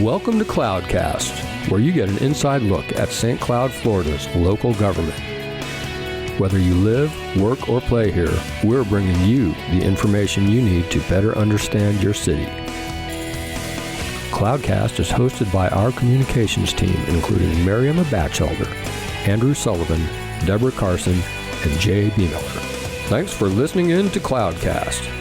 Welcome to Cloudcast, where you get an inside look at St. Cloud, Florida's local government. Whether you live, work, or play here, we're bringing you the information you need to better understand your city. Cloudcast is hosted by our communications team, including Miriam Batchelder, Andrew Sullivan, Deborah Carson, and Jay B. Miller. Thanks for listening in to Cloudcast.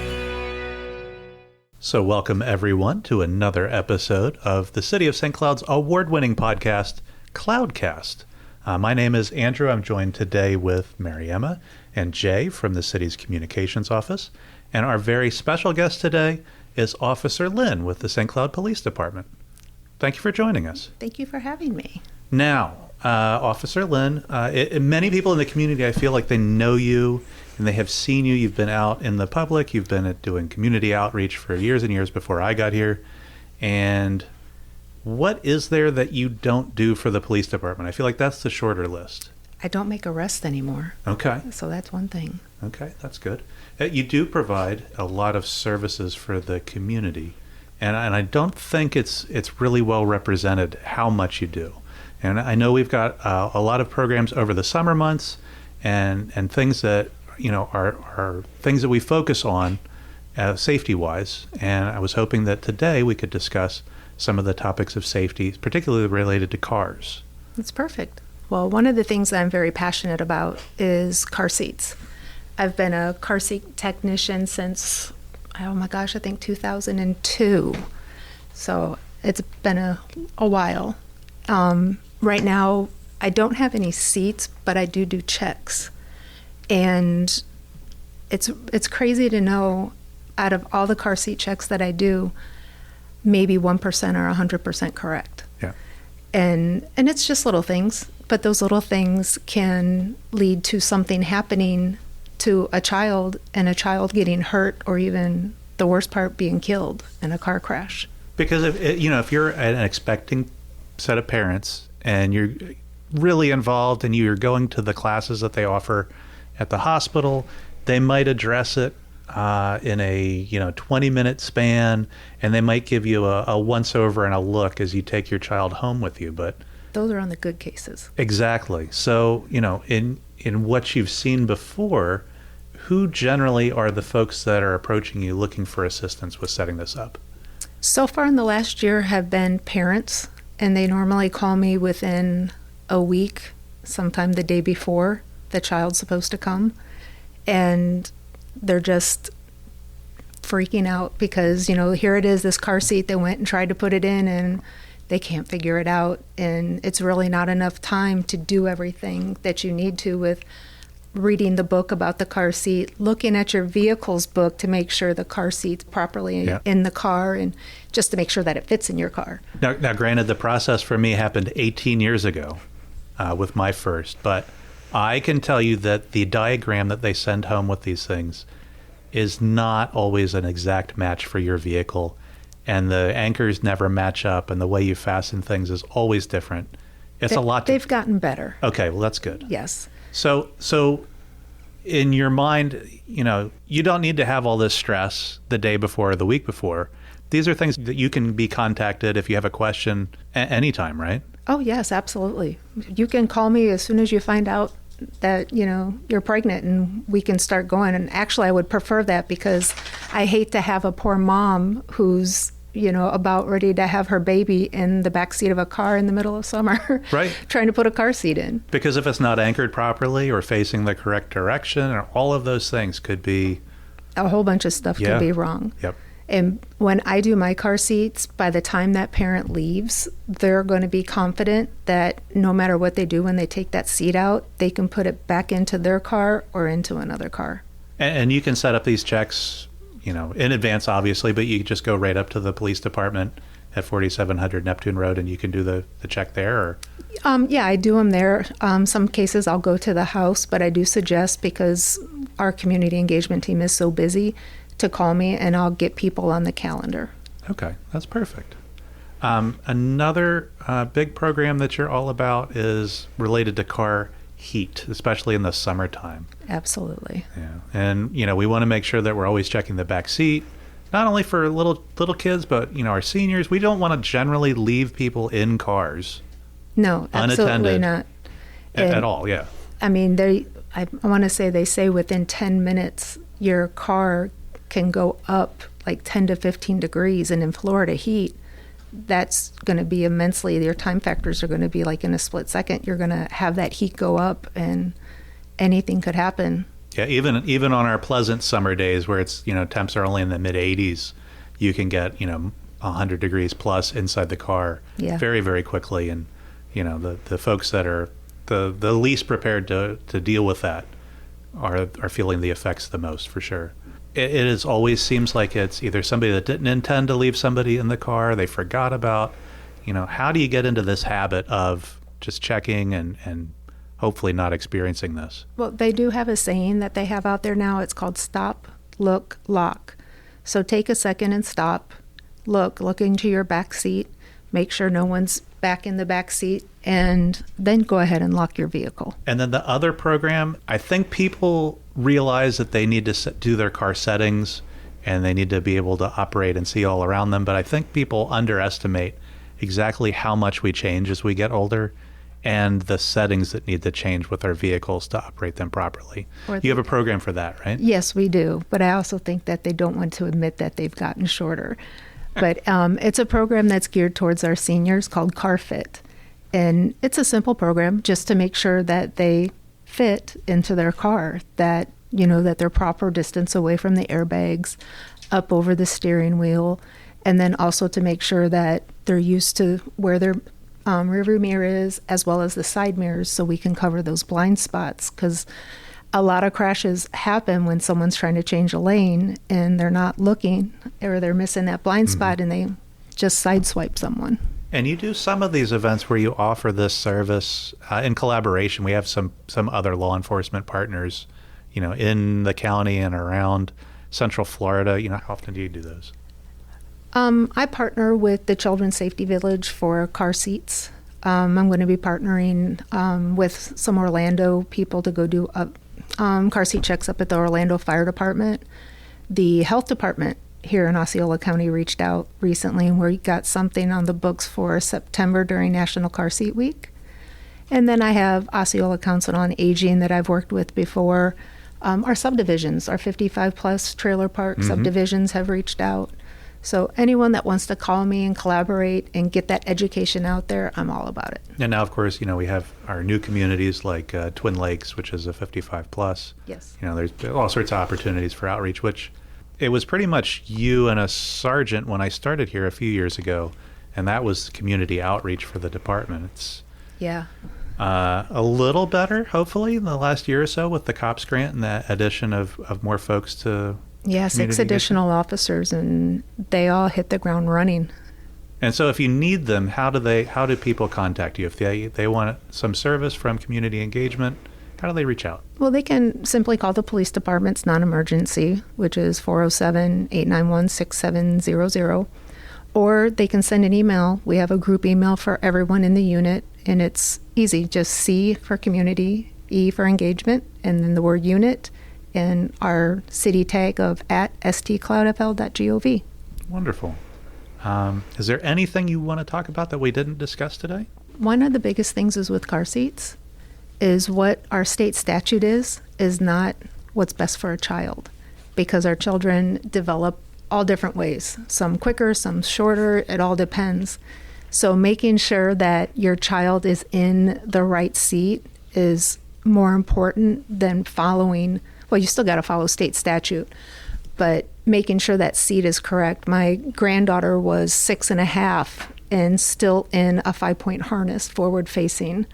So welcome everyone to another episode of the City of St. Cloud's award-winning podcast, Cloudcast. My name is Andrew. I'm joined today with Mariemma and Jay from the city's communications office. And our very special guest today is Officer Lin with the St. Cloud Police Department. Thank you for joining us. Thank you for having me. Now, Officer Lin, many people in the community, I feel like they know you and they have seen you. You've been out in the public. You've been doing community outreach for years and years before I got here. And what is there that you don't do for the police department? I feel like that's the shorter list. I don't make arrests anymore. Okay. So that's one thing. Okay, that's good. You do provide a lot of services for the community, and I don't think it's really well represented how much you do. And I know we've got a lot of programs over the summer months and things that are things that we focus on safety-wise. And I was hoping that today we could discuss some of the topics of safety, particularly related to cars. That's perfect. Well, one of the things that I'm very passionate about is car seats. I've been a car seat technician since, I think 2002. So it's been a while. Right now, I don't have any seats, but I do checks. And it's crazy to know, out of all the car seat checks that I do, maybe 1% are 100% correct. Yeah. And it's just little things, but those little things can lead to something happening to a child, and a child getting hurt, or even the worst part, being killed in a car crash. Because if you're an expecting set of parents and you're really involved and you're going to the classes that they offer at the hospital, they might address it in a 20-minute span, and they might give you a once-over and a look as you take your child home with you. But those are on the good cases. Exactly. So, in what you've seen before, who generally are the folks that are approaching you looking for assistance with setting this up? So far in the last year have been parents, and they normally call me within a week, sometime the day before the child's supposed to come. And they're just freaking out because, here it is, this car seat, they went and tried to put it in and they can't figure it out. And it's really not enough time to do everything that you need to with reading the book about the car seat, looking at your vehicle's book to make sure the car seat's properly in the car, and just to make sure that it fits in your car. Now, granted, the process for me happened 18 years ago with my first, but I can tell you that the diagram that they send home with these things is not always an exact match for your vehicle, and the anchors never match up, and the way you fasten things is always different. It's a lot. They've gotten better. Okay, well, that's good. Yes. So in your mind, you don't need to have all this stress the day before or the week before. These are things that you can be contacted if you have a question anytime, right? Oh, yes, absolutely. You can call me as soon as you find out that, you're pregnant, and we can start going. And actually, I would prefer that, because I hate to have a poor mom who's, about ready to have her baby in the backseat of a car in the middle of summer, right, trying to put a car seat in. Because if it's not anchored properly or facing the correct direction, or all of those things could be... A whole bunch of stuff could be wrong. Yep. And when I do my car seats, by the time that parent leaves, they're going to be confident that no matter what they do when they take that seat out, they can put it back into their car or into another car. And you can set up these checks, in advance, obviously, but you just go right up to the police department at 4700 Neptune Road, and you can do the check there? Or? Yeah, I do them there. Some cases I'll go to the house, but I do suggest, because our community engagement team is so busy, to call me, and I'll get people on the calendar. Okay, that's perfect. Another big program that you're all about is related to car heat, especially in the summertime. Absolutely. Yeah, and we want to make sure that we're always checking the back seat, not only for little kids, but our seniors. We don't want to generally leave people in cars. No, absolutely unattended not. At all. Yeah. I mean, I want to say they say within 10 minutes your car can go up like 10 to 15 degrees, and in Florida heat, that's going to be immensely, your time factors are going to be like in a split second. You're going to have that heat go up and anything could happen. Yeah, even on our pleasant summer days where it's, temps are only in the mid 80s, you can get, 100 degrees plus inside the car very, very quickly. And, the folks that are the least prepared to deal with that are feeling the effects the most, for sure. It is always seems like it's either somebody that didn't intend to leave somebody in the car, they forgot about, how do you get into this habit of just checking and hopefully not experiencing this? Well, they do have a saying that they have out there now. It's called stop, look, lock. So take a second and stop, look into your back seat, make sure no one's back in the back seat, and then go ahead and lock your vehicle. And then the other program, I think people realize that they need to do their car settings and they need to be able to operate and see all around them. But I think people underestimate exactly how much we change as we get older and the settings that need to change with our vehicles to operate them properly. You have a program for that, right? Yes, we do. But I also think that they don't want to admit that they've gotten shorter. But it's a program that's geared towards our seniors called Car Fit. And it's a simple program just to make sure that they fit into their car, that, that they're proper distance away from the airbags, up over the steering wheel, and then also to make sure that they're used to where their rearview mirror is, as well as the side mirrors, so we can cover those blind spots. Because a lot of crashes happen when someone's trying to change a lane and they're not looking, or they're missing that blind spot and they just sideswipe someone. And you do some of these events where you offer this service in collaboration. We have some other law enforcement partners, in the county and around Central Florida. How often do you do those? I partner with the Children's Safety Village for car seats. I'm going to be partnering with some Orlando people to go do car seat checks up at the Orlando Fire Department. The health department here in Osceola County reached out recently, and we got something on the books for September during National Car Seat Week. And then I have Osceola Council on Aging that I've worked with before. Our subdivisions, our 55-plus trailer park subdivisions have reached out. So anyone that wants to call me and collaborate and get that education out there, I'm all about it. And now, of course, we have our new communities like Twin Lakes, which is a 55-plus. Yes. There's all sorts of opportunities for outreach, which it was pretty much you and a sergeant when I started here a few years ago, and that was community outreach for the department. It's a little better, hopefully, in the last year or so with the COPS grant and the addition of more folks to 6 additional officers, and they all hit the ground running. And so if you need them, how do people contact you? If they want some service from community engagement, how do they reach out? Well, they can simply call the police department's non-emergency, which is 407-891-6700, or they can send an email. We have a group email for everyone in the unit, and it's easy. Just C for community, E for engagement, and then the word unit, and our city tag of @stcloudfl.gov. Wonderful. Is there anything you want to talk about that we didn't discuss today? One of the biggest things is with car seats is what our state statute is not what's best for a child, because our children develop all different ways, some quicker, some shorter, it all depends. So making sure that your child is in the right seat is more important than following, well, you still got to follow state statute, but making sure that seat is correct. My granddaughter was 6.5 and still in a 5-point harness forward facing.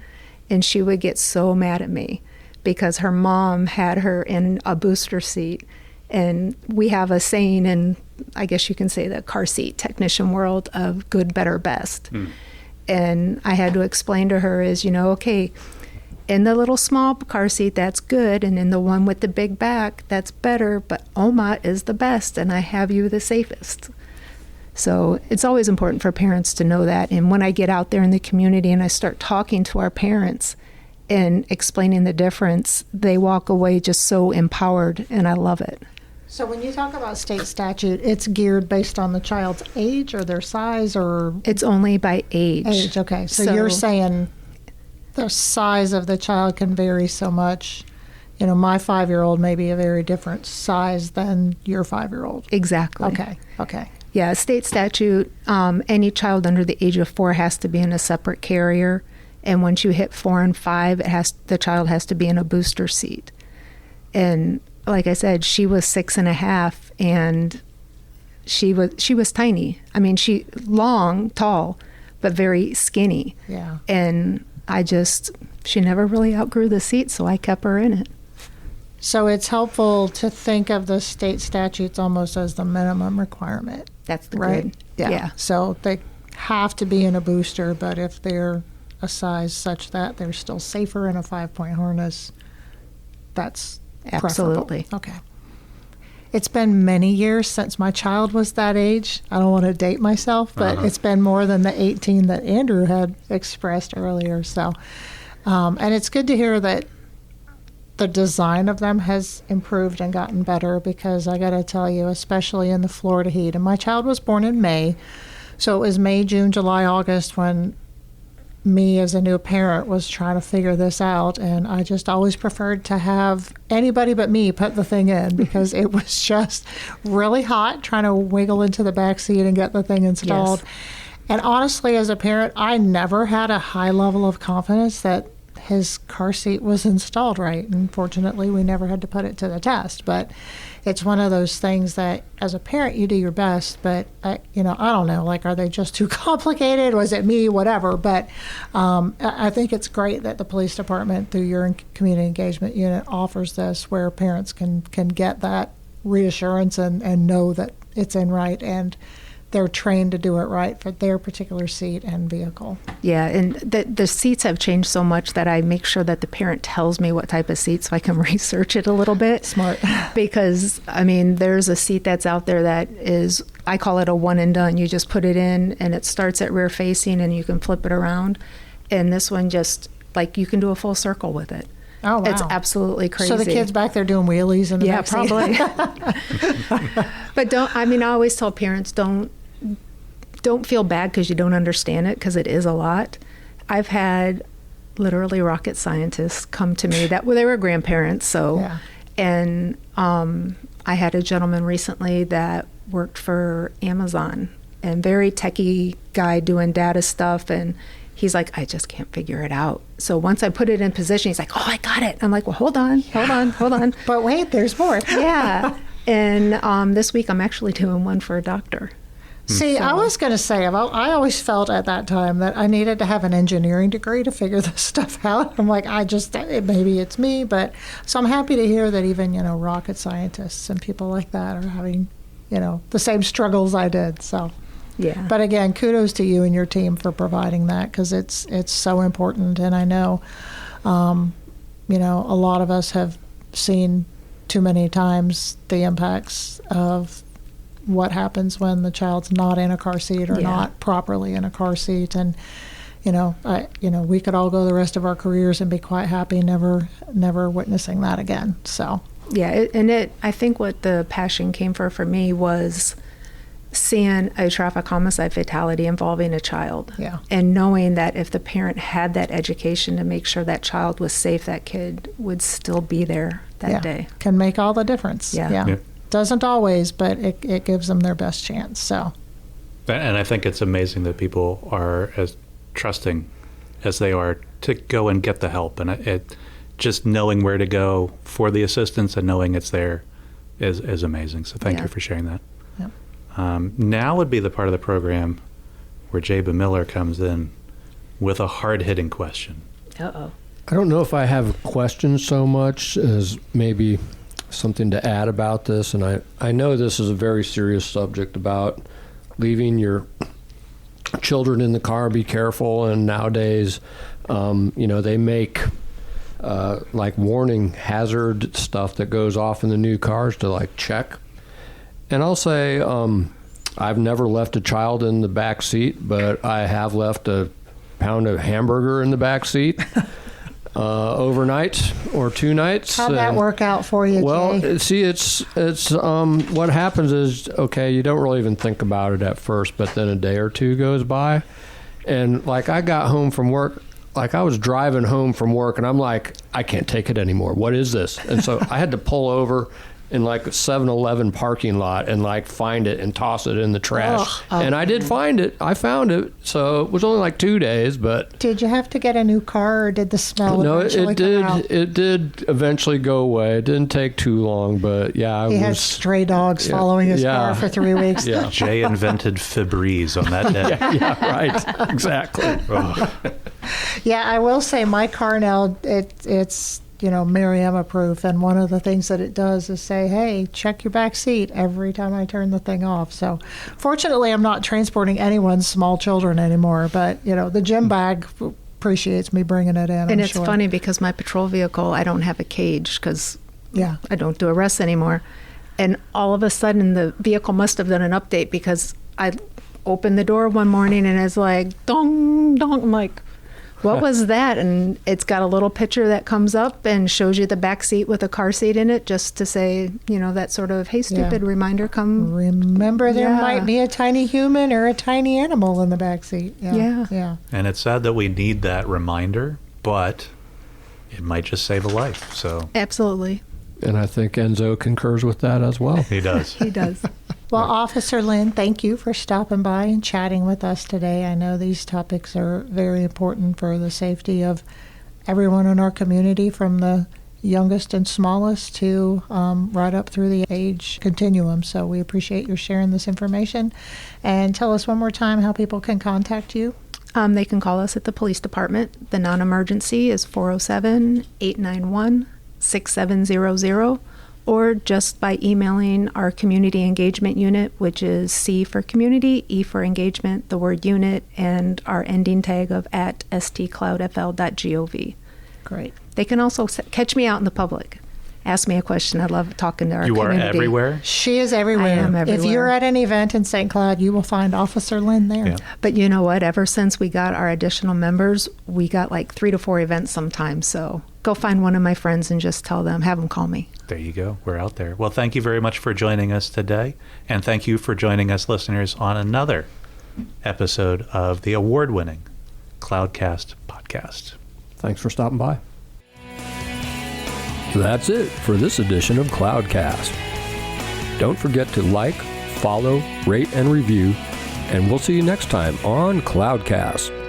And she would get so mad at me because her mom had her in a booster seat. And we have a saying in, I guess you can say, the car seat technician world of good, better, best. And I had to explain to her is, okay, in the little small car seat, that's good. And in the one with the big back, that's better. But Oma is the best, and I have you the safest. So it's always important for parents to know that. And when I get out there in the community and I start talking to our parents and explaining the difference, they walk away just so empowered, and I love it. So when you talk about state statute, it's geared based on the child's age or their size, or It's only by age. age? Okay, so you're saying the size of the child can vary so much. You know, my 5-year-old may be a very different size than your 5-year-old. Exactly. Okay. Yeah, state statute, any child under the age of 4 has to be in a separate carrier. And once you hit 4 and 5, the child has to be in a booster seat. And like I said, she was 6.5, and she was tiny. I mean, long, tall, but very skinny. Yeah. And she never really outgrew the seat, so I kept her in it. So it's helpful to think of the state statutes almost as the minimum requirement. That's the right? good. Yeah. So they have to be in a booster, but if they're a size such that they're still safer in a 5-point harness, that's absolutely preferable. Okay. It's been many years since my child was that age. I don't want to date myself, but it's been more than the 18 that Andrew had expressed earlier. So, and it's good to hear that the design of them has improved and gotten better, because I got to tell you, especially in the Florida heat, and my child was born in May, so it was May, June, July, August when me as a new parent was trying to figure this out, and I just always preferred to have anybody but me put the thing in, because it was just really hot trying to wiggle into the back seat and get the thing installed. Yes. And honestly, as a parent, I never had a high level of confidence that his car seat was installed right. And fortunately, we never had to put it to the test. But it's one of those things that, as a parent, you do your best. But, I don't know, like, are they just too complicated? Was it me? Whatever. But I think it's great that the police department, through your community engagement unit, offers this, where parents can get that reassurance and know that it's in right, and they're trained to do it right for their particular seat and vehicle. Yeah, and the seats have changed so much that I make sure that the parent tells me what type of seat so I can research it a little bit. Smart. Because, I mean, there's a seat that's out there that is, I call it a one and done. You just put it in, and it starts at rear facing, and you can flip it around. And this one just, like, you can do a full circle with it. Oh, wow. It's absolutely crazy. So the kid's back there doing wheelies in the back seat. Probably. But I always tell parents, don't feel bad because you don't understand it, because it is a lot. I've had literally rocket scientists come to me that they were grandparents. So, yeah. And I had a gentleman recently that worked for Amazon, and very techie guy doing data stuff, and he's like, I just can't figure it out. So once I put it in position, he's like, oh, I got it. I'm like, well, hold on. But wait, there's more. Yeah. And this week I'm actually doing one for a doctor. See, I was going to say, I always felt at that time that I needed to have an engineering degree to figure this stuff out. I'm like, maybe it's me, but so I'm happy to hear that even, rocket scientists and people like that are having, the same struggles I did. So, yeah. But again, kudos to you and your team for providing that, because it's so important. And I know, a lot of us have seen too many times the impacts of what happens when the child's not in a car seat or not properly in a car seat. And, we could all go the rest of our careers and be quite happy never witnessing that again. So, yeah. I think what the passion came for me was seeing a traffic homicide fatality involving a child. Yeah. And knowing that if the parent had that education to make sure that child was safe, that kid would still be there that day. Can make all the difference. Yeah. Doesn't always, but it gives them their best chance. So, and I think it's amazing that people are as trusting as they are to go and get the help, and it just knowing where to go for the assistance and knowing it's there is amazing. So thank you for sharing that. Yep. Now would be the part of the program where Jaba Miller comes in with a hard-hitting question. Uh-oh. I don't know if I have questions so much as maybe something to add about this, and I know this is a very serious subject about leaving your children in the car. Be careful, and nowadays they make like warning hazard stuff that goes off in the new cars to like check. And I'll say I've never left a child in the back seat, but I have left a pound of hamburger in the back seat. overnight or 2 nights. How'd that work out for you, Well, Jay? see, it's what happens is, okay, you don't really even think about it at first, but then a day or two goes by, and like I got home from work, like I was driving home from work, and I'm like, I can't take it anymore. What is this? And so I had to pull over in like a 7-Eleven parking lot and like find it and toss it in the trash. And I did find it. I found it. So it was only like 2 days, but Did you have to get a new car, or did the smell no, eventually come out? it did eventually go away. It didn't take too long, but yeah, He had stray dogs following his car for 3 weeks. Yeah. Jay invented Febreze on that day. Yeah, right. Exactly. Yeah, I will say my car now, it's Mariama proof, and one of the things that it does is say, hey, check your back seat every time I turn the thing off. So fortunately, I'm not transporting anyone's small children anymore, but the gym bag appreciates me bringing it in. And it's funny because my patrol vehicle, I don't have a cage because I don't do arrests anymore. And all of a sudden, the vehicle must have done an update because I opened the door one morning and it's like, dong, dong. I'm like, what was that? And it's got a little picture that comes up and shows you the back seat with a car seat in it, just to say, that sort of, hey, stupid, reminder, come. Remember, there might be a tiny human or a tiny animal in the back seat. Yeah. And it's sad that we need that reminder, but it might just save a life. So Absolutely. And I think Enzo concurs with that as well. he does. He does. Well, Officer Lin, thank you for stopping by and chatting with us today. I know these topics are very important for the safety of everyone in our community, from the youngest and smallest to right up through the age continuum. So we appreciate your sharing this information. And tell us one more time how people can contact you. They can call us at the police department. The non-emergency is 407-891-6700. Or just by emailing our community engagement unit, which is C for community, E for engagement, the word unit, and our ending tag of at stcloudfl.gov. Great. They can also catch me out in the public. Ask me a question. I love talking to our community. You are everywhere? She is everywhere. I am everywhere. If you're at an event in St. Cloud, you will find Officer Lin there. Yeah. But you know what? Ever since we got our additional members, we got like 3 to 4 events sometimes. So go find one of my friends and just tell them, have them call me. There you go. We're out there. Well, thank you very much for joining us today. And thank you for joining us, listeners, on another episode of the award-winning Cloudcast podcast. Thanks for stopping by. That's it for this edition of Cloudcast. Don't forget to like, follow, rate, and review, and we'll see you next time on Cloudcast.